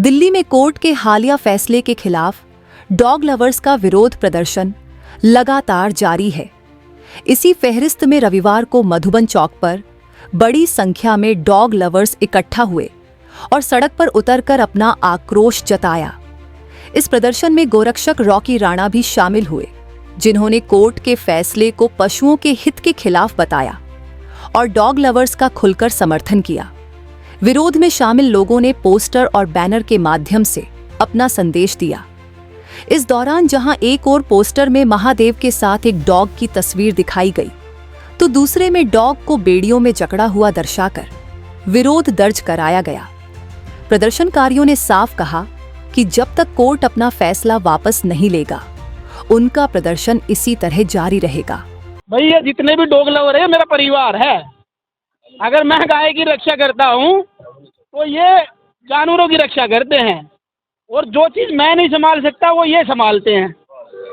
दिल्ली में कोर्ट के हालिया फैसले के खिलाफ डॉग लवर्स का विरोध प्रदर्शन लगातार जारी है। इसी फहरिस्त में रविवार को मधुबन चौक पर बड़ी संख्या में डॉग लवर्स इकट्ठा हुए और सड़क पर उतरकर अपना आक्रोश जताया। इस प्रदर्शन में गोरक्षक रॉकी राणा भी शामिल हुए, जिन्होंने कोर्ट के फैसले को पशुओं के हित के खिलाफ बताया और डॉग लवर्स का खुलकर समर्थन किया। विरोध में शामिल लोगों ने पोस्टर और बैनर के माध्यम से अपना संदेश दिया। इस दौरान जहां एक और पोस्टर में महादेव के साथ एक डॉग की तस्वीर दिखाई गई, तो दूसरे में डॉग को बेड़ियों में जकड़ा हुआ दर्शाकर विरोध दर्ज कराया गया। प्रदर्शनकारियों ने साफ कहा कि जब तक कोर्ट अपना फैसला वापस नहीं लेगा, उनका प्रदर्शन इसी तरह जारी रहेगा। भैया जितने भी डॉग लवर है मेरा परिवार है। अगर मैं गाय की रक्षा करता हूँ तो ये जानवरों की रक्षा करते हैं, और जो चीज़ मैं नहीं संभाल सकता वो ये संभालते हैं।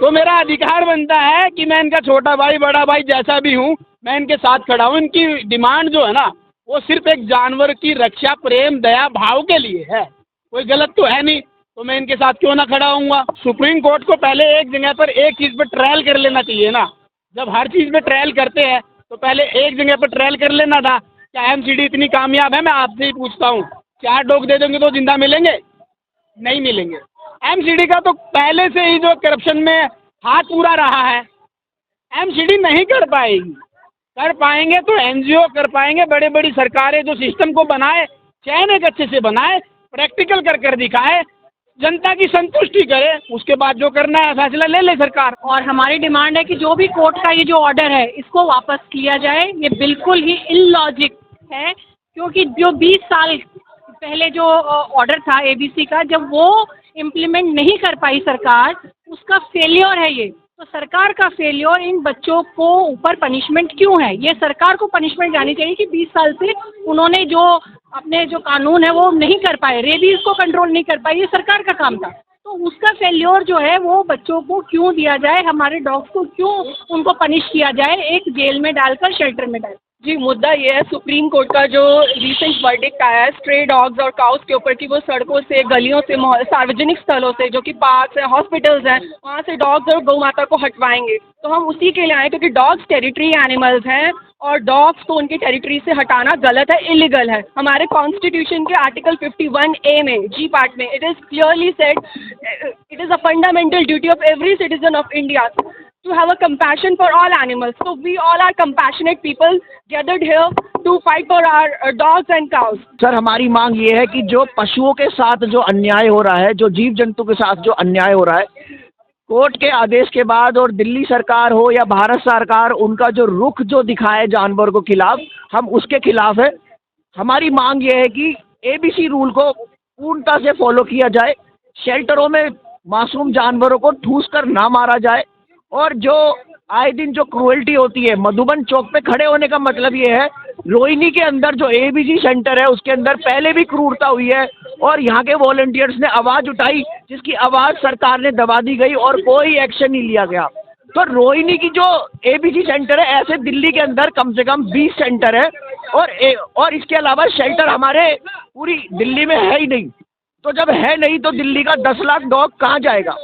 तो मेरा अधिकार बनता है कि मैं इनका छोटा भाई बड़ा भाई जैसा भी हूँ, मैं इनके साथ खड़ा हूँ। इनकी डिमांड जो है ना, वो सिर्फ एक जानवर की रक्षा, प्रेम, दया भाव के लिए है, कोई गलत तो है नहीं। तो मैं इनके साथ क्यों ना खड़ा होऊंगा। सुप्रीम कोर्ट को पहले एक जगह पर एक चीज़ पर ट्रायल कर लेना चाहिए ना। जब हर चीज़ में ट्रायल करते हैं तो पहले एक जगह पर ट्रायल कर लेना था। क्या एमसीडी इतनी कामयाब है? मैं आपसे ही पूछता हूँ। 4 डॉग दे देंगे तो जिंदा मिलेंगे? नहीं मिलेंगे। एमसीडी का तो पहले से ही जो करप्शन में हाथ पूरा रहा है, एमसीडी नहीं कर पाएगी। कर पाएंगे तो एनजीओ कर पाएंगे, बड़े बड़ी सरकारें जो सिस्टम को बनाए, चयन एक अच्छे से बनाए, प्रैक्टिकल कर दिखाए, जनता की संतुष्टि करे, उसके बाद जो करना है फैसला ले ले सरकार। और हमारी डिमांड है कि जो भी कोर्ट का ये जो ऑर्डर है, इसको वापस किया जाए। ये बिल्कुल ही इलॉजिक है, क्योंकि जो 20 साल पहले जो ऑर्डर था एबीसी का, जब वो इम्प्लीमेंट नहीं कर पाई सरकार, उसका फेलियर है ये। तो सरकार का फेलियर, इन बच्चों को ऊपर पनिशमेंट क्यों है? ये सरकार को पनिशमेंट जानी चाहिए कि 20 साल से उन्होंने जो अपने जो कानून है वो नहीं कर पाए, रेबीज को कंट्रोल नहीं कर पाए, ये सरकार का काम था। तो उसका फेलियर जो है वो बच्चों को क्यों दिया जाए, हमारे डॉग्स को क्यों उनको पनिश किया जाए, एक जेल में डालकर, शेल्टर में डाल। जी, मुद्दा ये है सुप्रीम कोर्ट का जो रिसेंट वर्डिक्ट आया है स्ट्रे डॉग्स और काउस के ऊपर कि वो सड़कों से, गलियों से, सार्वजनिक स्थलों से, जो कि पार्क्स हैं, हॉस्पिटल्स हैं, वहाँ से डॉग्स और गौ माता को हटवाएंगे। तो हम उसी के लिए आए, क्योंकि डॉग्स टेरिटरी एनिमल्स हैं और डॉग्स को उनकी टेरिटरी से हटाना गलत है, इलीगल है। हमारे कॉन्स्टिट्यूशन के आर्टिकल 51A में जी पार्ट में it is clearly said, it is a fundamental duty of every citizen of India to have a compassion for all animals. So we all are compassionate people gathered here to fight for our dogs and cows. Sir, हमारी मांग ये है कि जो पशुओं के साथ जो अन्याय हो रहा है, जो जीव जंतु के साथ जो अन्याय हो रहा है, कोर्ट के आदेश के बाद, और दिल्ली सरकार हो या भारत सरकार, उनका जो रुख जो दिखाए जानवर को खिलाफ, हम उसके खिलाफ है। हमारी मांग ये है कि एबीसी रूल को पूर्णता से फॉलो किया जाए, शेल्टरों में मासूम जानवरों को ठूस कर ना मारा जाए, और जो आए दिन जो क्रूएल्टी होती है, मधुबन चौक पे खड़े होने का मतलब ये है, रोहिणी के अंदर जो एबीसी सेंटर है उसके अंदर पहले भी क्रूरता हुई है और यहाँ के वॉलंटियर्स ने आवाज़ उठाई, जिसकी आवाज़ सरकार ने दबा दी गई और कोई एक्शन नहीं लिया गया। तो रोहिणी की जो एबीसी सेंटर है, ऐसे दिल्ली के अंदर कम से कम 20 सेंटर है, और इसके अलावा शेल्टर हमारे पूरी दिल्ली में है ही नहीं। तो जब है नहीं तो दिल्ली का 10 लाख डॉग कहाँ जाएगा?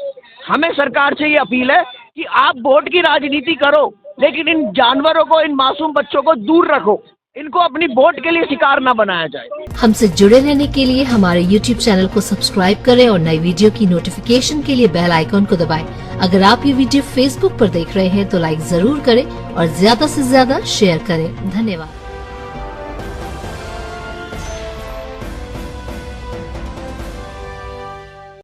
हमें सरकार से ये अपील है कि आप वोट की राजनीति करो, लेकिन इन जानवरों को, इन मासूम बच्चों को दूर रखो, इनको अपनी वोट के लिए शिकार न बनाया जाए। हमसे जुड़े रहने के लिए हमारे YouTube चैनल को सब्सक्राइब करें और नई वीडियो की नोटिफिकेशन के लिए बेल आइकॉन को दबाएं। अगर आप ये वीडियो Facebook पर देख रहे हैं तो लाइक जरूर करें और ज्यादा से ज्यादा शेयर करें। धन्यवाद।